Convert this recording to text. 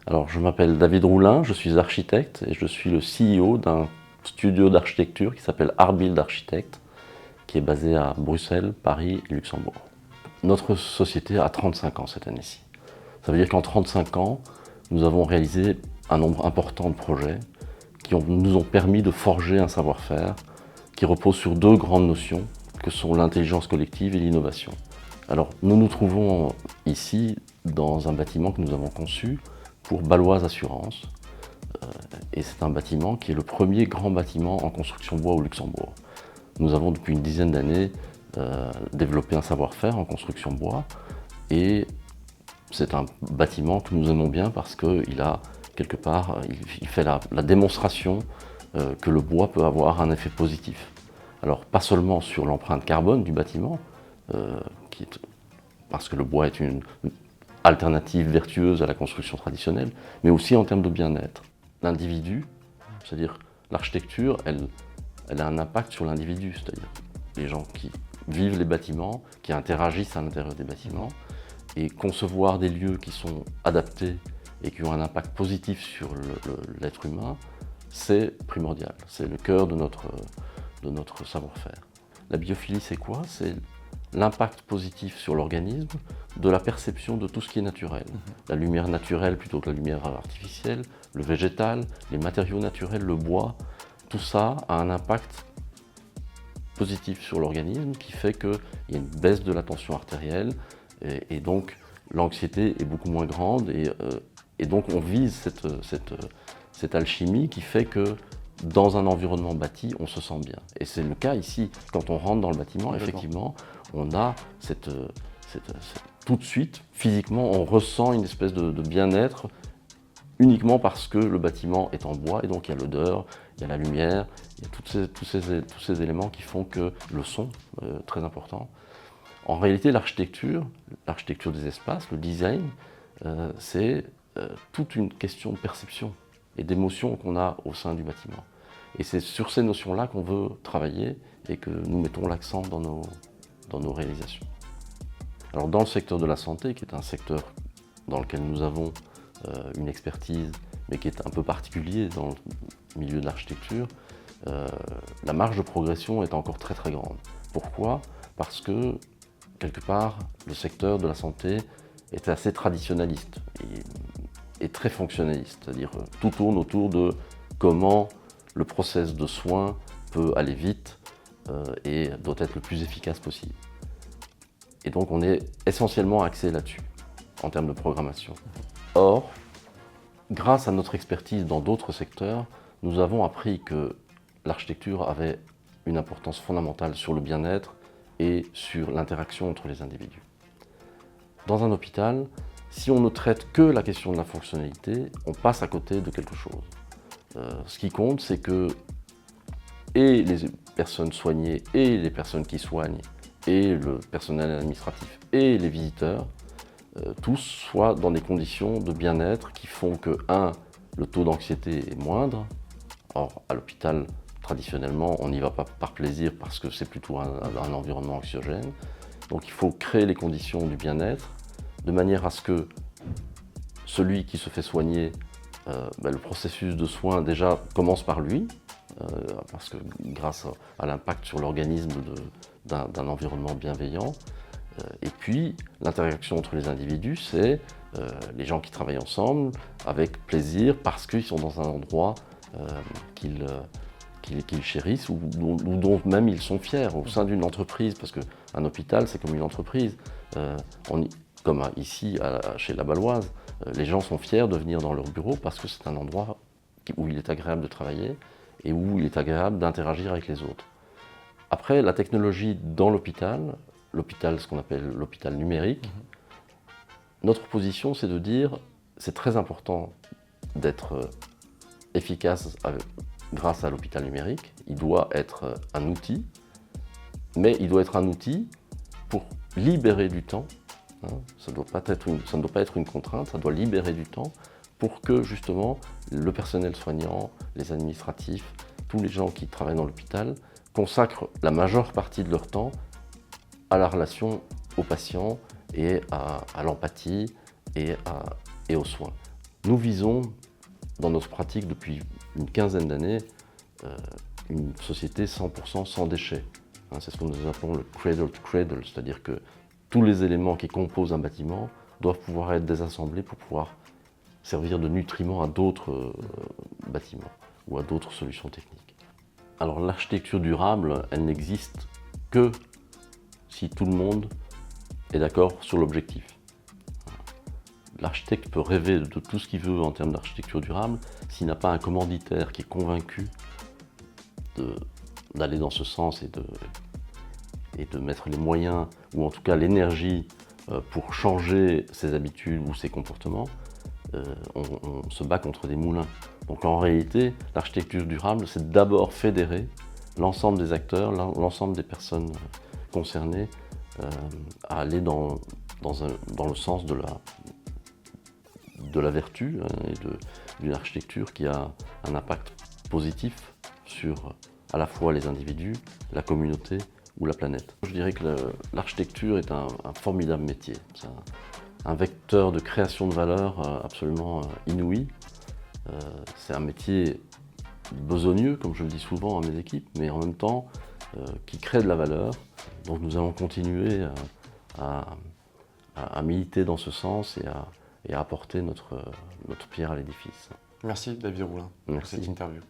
Alors, je m'appelle David Roulin, je suis architecte et je suis le CEO d'un studio d'architecture qui s'appelle Artbuild Architect, qui est basé à Bruxelles, Paris et Luxembourg. Notre société a 35 ans cette année-ci. Ça veut dire qu'en 35 ans, nous avons réalisé un nombre important de projets qui nous ont permis de forger un savoir-faire qui repose sur deux grandes notions que sont l'intelligence collective et l'innovation. Alors, nous nous trouvons ici dans un bâtiment que nous avons conçu pour Baloise Assurance. Et c'est un bâtiment qui est le premier grand bâtiment en construction bois au Luxembourg. Nous avons depuis une dizaine d'années développé un savoir-faire en construction bois et c'est un bâtiment que nous aimons bien parce qu'il a quelque part, il fait la démonstration que le bois peut avoir un effet positif. Alors pas seulement sur l'empreinte carbone du bâtiment, parce que le bois est une alternative vertueuse à la construction traditionnelle, mais aussi en termes de bien-être. L'individu, c'est-à-dire l'architecture, elle a un impact sur l'individu, c'est-à-dire les gens qui vivent les bâtiments, qui interagissent à l'intérieur des bâtiments, et concevoir des lieux qui sont adaptés et qui ont un impact positif sur l'être humain, c'est primordial, c'est le cœur de notre savoir-faire. La biophilie, c'est quoi? C'est l'impact positif sur l'organisme de la perception de tout ce qui est naturel. La lumière naturelle plutôt que la lumière artificielle, le végétal, les matériaux naturels, le bois, tout ça a un impact positif sur l'organisme qui fait qu'il y a une baisse de la tension artérielle et donc l'anxiété est beaucoup moins grande et donc on vise cette alchimie qui fait que dans un environnement bâti, on se sent bien. Et c'est le cas ici, quand on rentre dans le bâtiment, effectivement, on a tout de suite, physiquement, on ressent une espèce de bien-être uniquement parce que le bâtiment est en bois et donc il y a l'odeur, il y a la lumière, il y a tous ces éléments qui font que le son, très important. En réalité, l'architecture des espaces, le design, c'est toute une question de perception et d'émotion qu'on a au sein du bâtiment. Et c'est sur ces notions-là qu'on veut travailler et que nous mettons l'accent dans nos réalisations. Alors dans le secteur de la santé, qui est un secteur dans lequel nous avons une expertise, mais qui est un peu particulier dans le milieu de l'architecture, la marge de progression est encore très très grande. Pourquoi? Parce que, quelque part, le secteur de la santé est assez traditionnaliste et très fonctionnaliste, c'est-à-dire tout tourne autour de comment le process de soins peut aller vite et doit être le plus efficace possible. Et donc on est essentiellement axé là-dessus, en termes de programmation. Or, grâce à notre expertise dans d'autres secteurs, nous avons appris que l'architecture avait une importance fondamentale sur le bien-être et sur l'interaction entre les individus. Dans un hôpital, si on ne traite que la question de la fonctionnalité, on passe à côté de quelque chose. Ce qui compte, c'est que et les personnes soignées, et les personnes qui soignent, et le personnel administratif, et les visiteurs, tous soient dans des conditions de bien-être qui font que, le taux d'anxiété est moindre. Or, à l'hôpital, traditionnellement, on n'y va pas par plaisir parce que c'est plutôt un environnement anxiogène. Donc il faut créer les conditions du bien-être, de manière à ce que celui qui se fait soigner, le processus de soin déjà commence par lui, parce que grâce à l'impact sur l'organisme d'un environnement bienveillant. Et puis l'interaction entre les individus, c'est les gens qui travaillent ensemble avec plaisir parce qu'ils sont dans un endroit qu'ils chérissent ou dont même ils sont fiers au sein d'une entreprise, parce qu'un hôpital c'est comme une entreprise. Comme ici chez la Baloise, les gens sont fiers de venir dans leur bureau parce que c'est un endroit où il est agréable de travailler et où il est agréable d'interagir avec les autres. Après, la technologie dans l'hôpital, ce qu'on appelle l'hôpital numérique, notre position c'est de dire c'est très important d'être efficace grâce à l'hôpital numérique. Il doit être un outil, mais il doit être un outil pour libérer du temps. Ça ne doit pas être une contrainte, ça doit libérer du temps pour que justement le personnel soignant, les administratifs, tous les gens qui travaillent dans l'hôpital consacrent la majeure partie de leur temps à la relation aux patients et à l'empathie et aux soins. Nous visons, dans notre pratique depuis une quinzaine d'années, une société 100% sans déchets. C'est ce que nous appelons le cradle to cradle, c'est-à-dire que tous les éléments qui composent un bâtiment doivent pouvoir être désassemblés pour pouvoir servir de nutriments à d'autres bâtiments ou à d'autres solutions techniques. Alors l'architecture durable, elle n'existe que si tout le monde est d'accord sur l'objectif. L'architecte peut rêver de tout ce qu'il veut en termes d'architecture durable, s'il n'a pas un commanditaire qui est convaincu d'aller dans ce sens et de mettre les moyens, ou en tout cas l'énergie, pour changer ses habitudes ou ses comportements, on se bat contre des moulins. Donc en réalité, l'architecture durable, c'est d'abord fédérer l'ensemble des acteurs, l'ensemble des personnes concernées à aller dans le sens de la vertu et d'une architecture qui a un impact positif sur à la fois les individus, la communauté ou la planète. Je dirais que l'architecture est un formidable métier. C'est un vecteur de création de valeur absolument inouï. C'est un métier besogneux, comme je le dis souvent à mes équipes, mais en même temps qui crée de la valeur. Donc nous allons continuer à militer dans ce sens et à apporter notre pierre à l'édifice. Merci David Roulin pour cette interview.